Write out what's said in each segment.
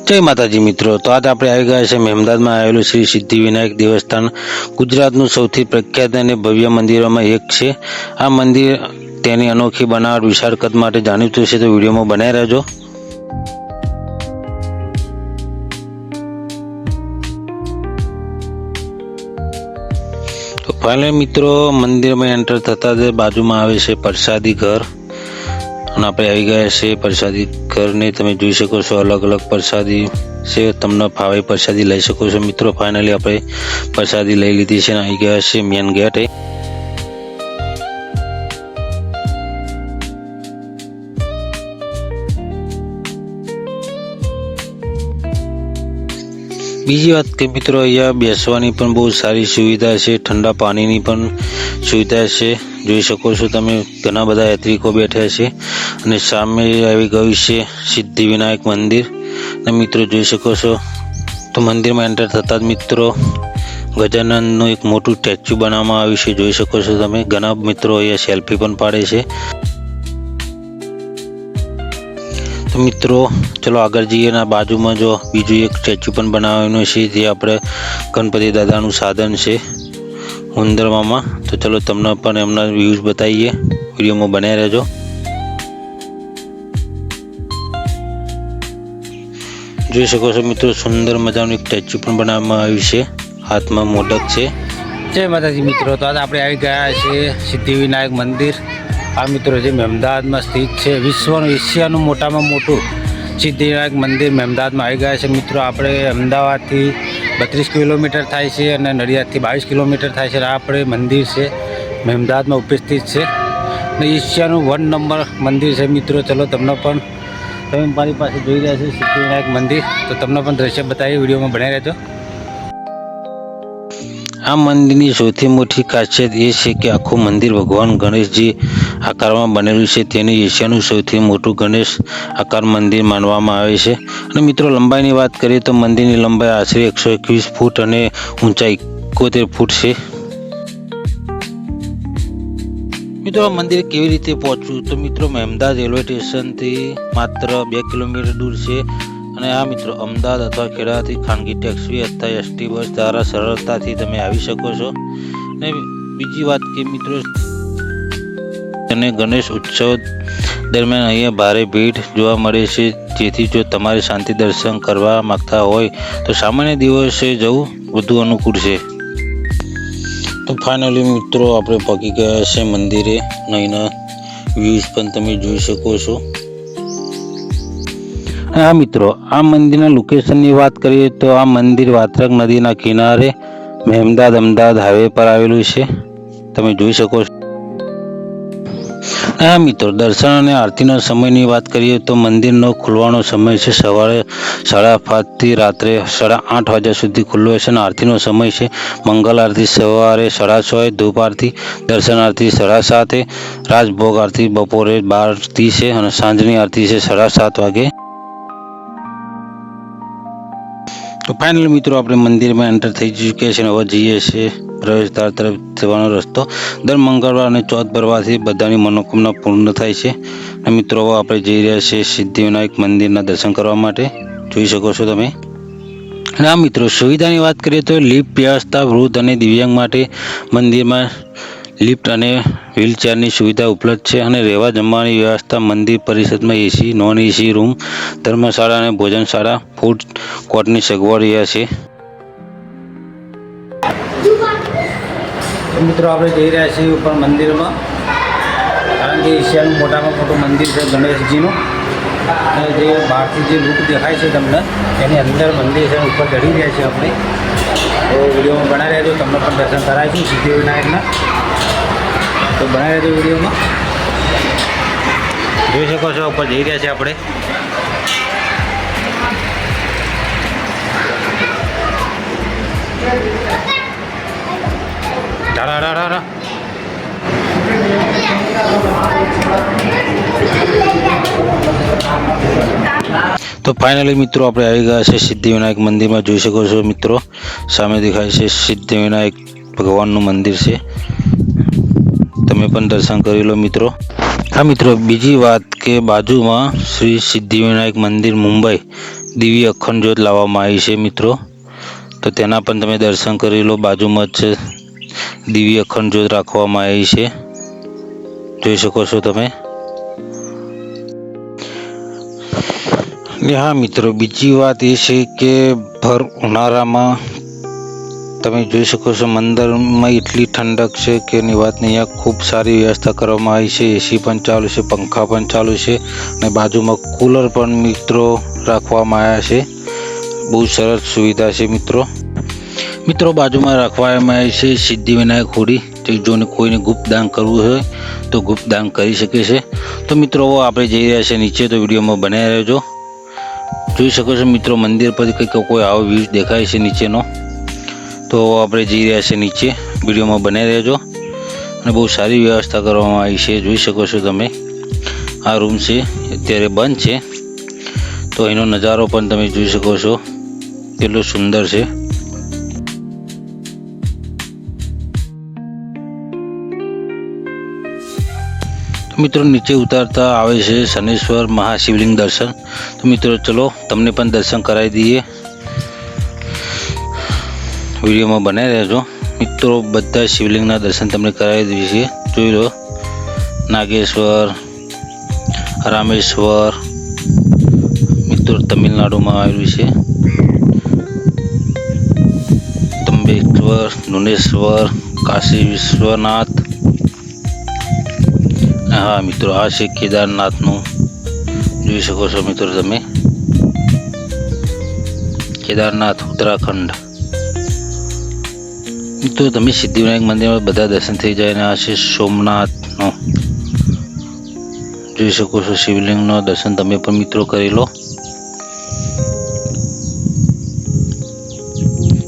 જય માતાજી મિત્રો, તો આજે આપણે આવી ગયા છે મહેમદાદમાં આવેલું શ્રી સિદ્ધિવિનાયક દેવસ્થાન ગુજરાતનું સૌથી પ્રખ્યાત અને ભવ્ય મંદિરોમાં એક છે। આ મંદિર તેની અનોખી બનાવટ વિશાળ કદ માટે જાણીતું છે, તો વિડીયોમાં બનાવી રહેજો। તો ફાઇનલી મિત્રો મંદિરમાં એન્ટર થતા જ બાજુમાં આવે છે પ્રસાદી ઘર, અને આપણે આવી ગયા છે પ્રસાદી ઘરને તમે જોઈ શકો છો। અલગ અલગ પ્રસાદી છે, તમને ફાવે પ્રસાદી લઈ શકો છો મિત્રો। ફાઇનલી આપણે પ્રસાદી લઈ લીધી છે અને આવી ગયા છે મેન ગેટે। બીજી વાત કે મિત્રો અહીંયા બેસવાની પણ બહુ સારી સુવિધા છે, ઠંડા પાણીની પણ સુવિધા છે, જોઈ શકો છો તમે। ઘણા બધા યાત્રિકો બેઠા છે અને સામે આવી ગયું છે સિદ્ધિવિનાયક મંદિર, અને મિત્રો જોઈ શકો છો। તો મંદિરમાં એન્ટર થતા જ મિત્રો ગજાનનનું એક મોટું સ્ટેચ્યુ બનાવવામાં આવ્યું છે, જોઈ શકો છો તમે। ઘણા મિત્રો અહીંયા સેલ્ફી પણ પાડે છે। તો મિત્રો ચલો આગળ જઈએ, અને બાજુમાં જો બીજું એક સ્ટેચ્યુ પણ બનાવવાનું છે, જે આપણે ગણપતિ દાદાનું સાધન છે ઉંદરમામાં। તો ચલો તમને પણ એમના વ્યૂઝ બતાવીએ, વિડીયોમાં બનાવી રહેજો। જોઈ શકો છો મિત્રો સુંદર મજાનું એક સ્ટેચ્યુ પણ બનાવવામાં આવ્યું છે, હાથમાં મોદક છે। જય માતાજી મિત્રો, તો આજે આપણે આવી ગયા છે સિદ્ધિવિનાયક મંદિર। આ મિત્રો જે મહેમદાવાદમાં સ્થિત છે, વિશ્વનું એશિયાનું મોટામાં મોટું સિદ્ધિવિનાયક મંદિર મહેમદાવાદમાં આવી ગયા છે મિત્રો। આપણે અમદાવાદથી 32 કિલોમીટર થાય છે અને નડિયાદથી 22 કિલોમીટર થાય છે। આપણે મંદિર છે મહેમદાવાદમાં ઉપસ્થિત છે અને એશિયાનું 1 નંબર મંદિર છે મિત્રો। ચલો તમને પણ તમે મારી પાસે જોઈ રહ્યા છો સિદ્ધિવિનાયક મંદિર, તો તમને પણ દ્રશ્ય બતાવી, વિડીયોમાં બનાવી રહેજો। આ મંદિરની સૌથી મોટી ખાસિયત એ છે કે આખું મંદિર ભગવાન ગણેશજી આકારમાં બનેલું છે। તેની એશિયાનું સૌથી મોટું ગણેશ આકાર મંદિર માનવામાં આવે છે। અને મિત્રો લંબાઈની વાત કરીએ તો મંદિરની લંબાઈ આશરે 121 ફૂટ અને ઊંચાઈ 71 ફૂટ છે। મિત્રો આ મંદિર કેવી રીતે પહોંચવું, તો મિત્રો મહેમદાવાદ રેલવે સ્ટેશનથી માત્ર 2 કિલોમીટર દૂર છે, અને આ મિત્રો અમદાવાદ અથવા ખેડાથી ખાનગી ટેક્સી અથવા એસટી બસ દ્વારા સરળતાથી તમે આવી શકો છો। અને બીજી વાત કે મિત્રો અને ગણેશ ઉત્સવ દરમિયાન અહીંયા ભારે ભીડ જોવા મળે છે, જેથી જો તમારે શાંતિ દર્શન કરવા માંગતા હોય તો સામાન્ય દિવસે જવું વધુ અનુકૂળ છે। તો ફાઇનલી મિત્રો આપણે પહોંચી ગયા છે મંદિરે, અહીંના વ્યૂઝ પણ તમે જોઈ શકો છો। હા મિત્રો આ મંદિરના લોકેશનની વાત કરીએ તો આ મંદિર વાત્રક નદીના કિનારે મહેમદાવાદ અમદાવાદ હાઈવે પર આવેલું છે, તમે જોઈ શકો છો। હા મિત્રો દર્શન અને આરતીના સમયની વાત કરીએ તો મંદિરનો ખુલવાનો સમય છે સવારે 5:30 થી રાત્રે 8:30 વાગ્યા સુધી ખુલ્લો છે, અને આરતીનો સમય છે મંગલ આરતી સવારે 6:30, ધૂપ આરતી દર્શન આરતી 7:30, રાજભોગ આરતી બપોરે 12:30 છે, અને સાંજની આરતી છે 7:30 વાગે। તો ફાઇનલ મિત્રો આપણે મંદિરમાં એન્ટર થઈ ચૂક્યા છે, અને હવે જઈએ છીએ પ્રવેશદ્વાર તરફ જવાનો રસ્તો। દર મંગળવાર અને ચોથ ભરવાથી બધાની મનોકામના પૂર્ણ થાય છે। અને મિત્રો હવે આપણે જઈ રહ્યા છીએ સિદ્ધિવિનાયક મંદિરના દર્શન કરવા માટે, જોઈ શકો છો તમે। અને આ મિત્રો સુવિધાની વાત કરીએ તો લિફ્ટ વ્યવસ્થા વૃદ્ધ અને દિવ્યાંગ માટે મંદિરમાં લિફ્ટ અને વ્હીલચેરની સુવિધા ઉપલબ્ધ છે, અને રહેવા જમવાની વ્યવસ્થા મંદિર પરિસરમાં એસી નોન એસી રૂમ, ધર્મશાળા અને ભોજનશાળા, ફૂડ કોર્ટની સગવડ રહ્યા છે। મિત્રો આપણે જઈ રહ્યા છીએ ઉપર મંદિરમાં, કારણ કે એશિયાનું મોટામાં મોટું મંદિર છે ગણેશજીનું, અને જે બહારથી જે લુક દેખાય છે તમને એની અંદર મંદિર છે, ઉપર ચડી રહ્યા છીએ આપણે। તો વિડીયોમાં બનાવી રહેજો, તમને પણ દર્શન કરાવીશું સિદ્ધિવિનાયકના, તો બનાવી રહેજો વિડીયોમાં। જોઈ શકો છો ઉપર જઈ રહ્યા છીએ આપણે। તો ફાઇનલી મિત્રો આપણે આવી ગયા છે સિદ્ધિવિનાયક મંદિરમાં, જોઈ શકો છો મિત્રો સામે દેખાય છે સિદ્ધિવિનાયક ભગવાનનું મંદિર છે, તમે પણ દર્શન કરી લો મિત્રો। હા મિત્રો બીજી વાત કે બાજુમાં શ્રી સિદ્ધિવિનાયક મંદિર મુંબઈ દિવ્ય અખંડ જ્યોત લાવવામાં આવી છે મિત્રો, તો તેના પણ તમે દર્શન કરી લો। બાજુમાં જ દિવ્ય અખંડ જ્યોત રાખવામાં આવી છે, જોઈ શકો છો તમે। હા મિત્રો, બીજી વાત એ છે કે ભર ઉનાળામાં તમે જોઈ શકો છો મંદિરમાં એટલી ઠંડક છે કે એની વાત નહીં। અહીંયા ખૂબ સારી વ્યવસ્થા કરવામાં આવી છે, એસી પણ ચાલુ છે, પંખા પણ ચાલુ છે અને બાજુમાં કુલર પણ મિત્રો રાખવામાં આવ્યા છે। બહુ સરસ સુવિધા છે મિત્રો બાજુમાં રાખવામાં આવી છે સિદ્ધિવિનાયક હોડી, જોને કોઈને ગુપ્ત દાન કરવું હોય તો ગુપ્ત દાન કરી શકે છે। તો મિત્રો આપણે જઈ રહ્યા છીએ નીચે, તો વિડીયોમાં બનાવી રહેજો। જોઈ શકો છો મિત્રો મંદિર પરથી કંઈક કોઈ આવો વ્યૂ દેખાય છે નીચેનો, તો આપણે જઈ રહ્યા છીએ નીચે, વિડીયોમાં બનાવી રહેજો। અને બહુ સારી વ્યવસ્થા કરવામાં આવી છે, જોઈ શકો છો તમે। આ રૂમ છે અત્યારે બંધ છે, તો એનો નજારો પણ તમે જોઈ શકો છો કેટલો સુંદર છે। મિત્રો નીચે ઉતારતા આવે છે શનેશ્વર મહાશિવલિંગ દર્શન। તો મિત્રો ચલો તમને પણ દર્શન કરાવી દઈએ, વિડીયોમાં બનાવી રહેજો। મિત્રો બધા શિવલિંગના દર્શન તમને કરાવી દઈએ છીએ, જોઈ લો। નાગેશ્વર, રામેશ્વર મિત્રો તમિલનાડુમાં આવેલું છે, ત્રંબકેશ્વર, નુનેશ્વર, કાશી વિશ્વનાથ। હા મિત્રો આ છે કેદારનાથનું, જોઈ શકો છો મિત્રો તમે, કેદારનાથ ઉત્તરાખંડ। મિત્રો તમે સિદ્ધિવિનાયક મંદિરમાં બધા દર્શન થઈ જાય। અને આ છે સોમનાથનો, જોઈ શકો છો શિવલિંગનો દર્શન તમે પણ મિત્રો કરી લો।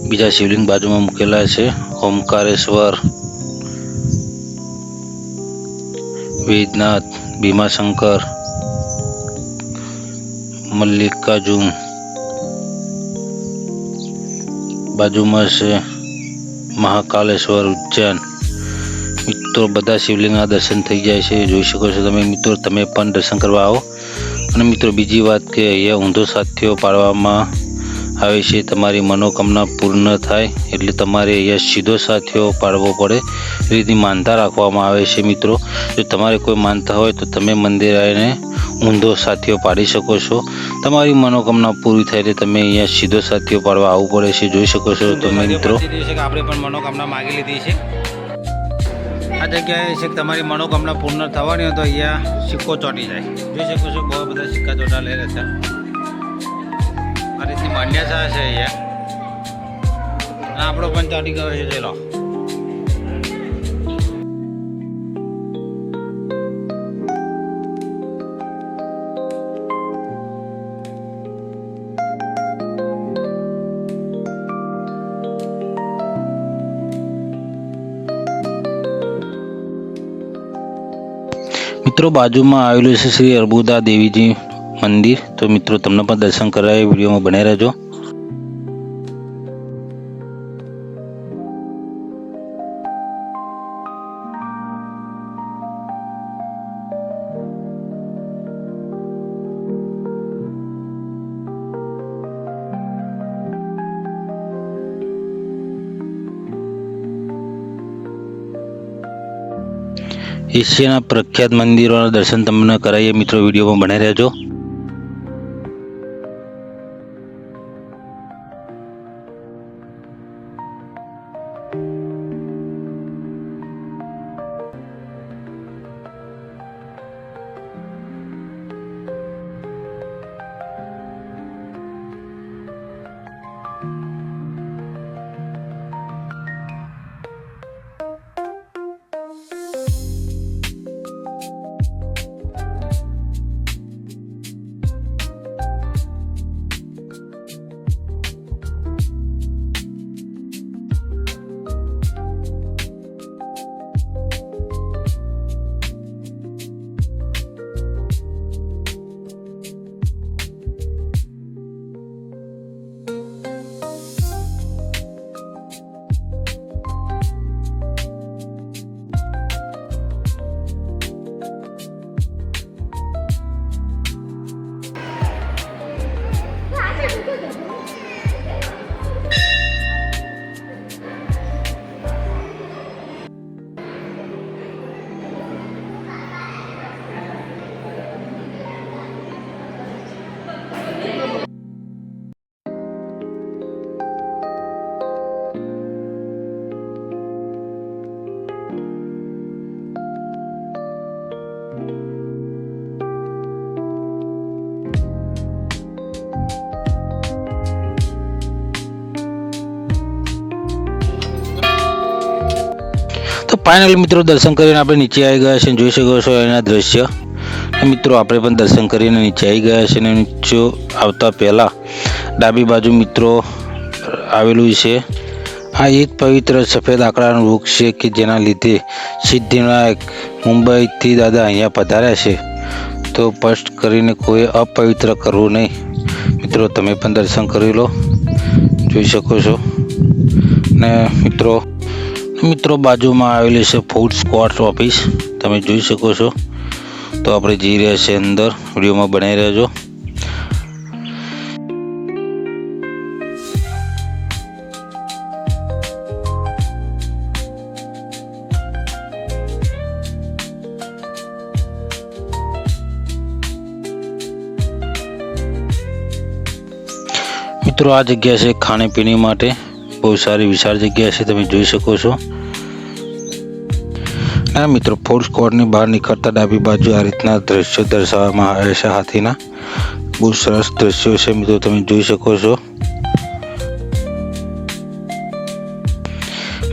બીજા શિવલિંગ બાજુમાં મૂકેલા છે, ઓમકારેશ્વર, વેદનાથ, ભીમાશંકર, મલ્લિકાર્જુન, બાજુમાં છે મહાકાલેશ્વર, ઉજ્જૈન। મિત્રો બધા શિવલિંગના દર્શન થઈ જાય છે, જોઈ શકો છો તમે મિત્રો, તમે પણ દર્શન કરવા આવો। અને મિત્રો બીજી વાત કે અહીંયા ઊંધો સાથીઓ પાડવામાં આવે છે, તમારી મનોકામના પૂર્ણ થાય એટલે તમારે અહીંયા સીધો સાથીઓ પાડવો પડે, એ રીતની માનતા રાખવામાં આવે છે મિત્રો। જો તમારે કોઈ માનતા હોય તો તમે મંદિર આવીને ઊંધો સાથીઓ પાડી શકો છો, તમારી મનોકામના પૂરી થાય એટલે તમે અહીંયા સીધો સાથીઓ પાડવા આવવું પડે છે, જોઈ શકો છો તમે મિત્રો। આપણે પણ મનોકામના માગી લીધી છે, આ જગ્યાએ છે કે તમારી મનોકામના પૂર્ણ થવાની હોય તો અહીંયા સિક્કો ચોંટી જાય, જોઈ શકો છો બહુ બધા સિક્કા ચોંટા લઈ રહ્યા છે। આ રીતની માન્યતા છે અહીંયા, અને આપણો પણ ચોંટી ગયો છે, જોઈ લો। મિત્રો બાજુમાં આવેલું છે શ્રી અર્બુદા દેવીજી મંદિર, તો મિત્રો તમને પણ દર્શન કરાય, વિડીયોમાં બનાવી રહેજો। એશિયાના પ્રખ્યાત મંદિરોના દર્શન તમને કરાવીએ મિત્રો, વિડીયોમાં બનાવી રહેજો। ફાઇનલ મિત્રો દર્શન કરીને આપણે નીચે આવી ગયા છે. જોઈ શકો છો એના દ્રશ્ય. મિત્રો આપણે પણ દર્શન કરીને નીચે આવી ગયા છે. અને નીચે આવતા પહેલા ડાબી બાજુ મિત્રો આવેલું છે આ એક પવિત્ર સફેદ આકડાનું વૃક્ષ છે કે જેના લીધે સિદ્ધિવિનાયક મુંબઈથી દાદા અહીંયા પધાર્યા છે. તો સ્પષ્ટ કરીને કોઈ અપવિત્ર કરવું નહીં. મિત્રો તમે પણ દર્શન કરી લો, જોઈ શકો છો. ને મિત્રો બાજુમાં આવેલી છે ફૂડ સ્ક્વોડ ઓફિસ, તમે જોઈ શકો છો. તો આપણે જઈ રહ્યા છીએ અંદર, વિડીયોમાં બનાવી રહેજો. મિત્રો આ જગ્યા છે ખાણીપીણી માટે, બહુ સારી વિશાળ જગ્યા છે, તમે જોઈ શકો છો. ના મિત્રો ફૂડ સ્ક્વોડની બહાર નીકળતા ડાબી બાજુ આ રીતના દ્રશ્યો દર્શાવવામાં આવે છે હાથીના. બહુ સરસ દ્રશ્યો છે મિત્રો, તમે જોઈ શકો છો.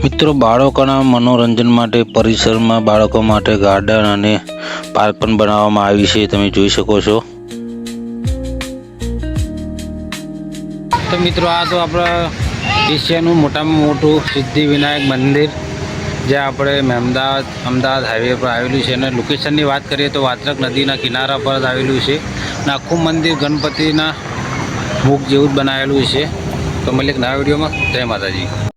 મિત્રો બાળકોના મનોરંજન માટે પરિસરમાં બાળકો માટે ગાર્ડન અને પાર્ક પણ બનાવવામાં આવી છે, તમે જોઈ શકો છો. તો મિત્રો આ તો આપણા એશિયાનું મોટામાં મોટું સિદ્ધિવિનાયક મંદિર જે આપણે અમદાવાદ હાઈવે પર આવેલું છે. અને લોકેશનની વાત કરીએ તો વાત્રક નદીના કિનારા પર જ આવેલું છે. અને આખું મંદિર ગણપતિના મુખ જેવું જ બનાવેલું છે. તો મળીએ એક નવા વિડીયોમાં. જય માતાજી.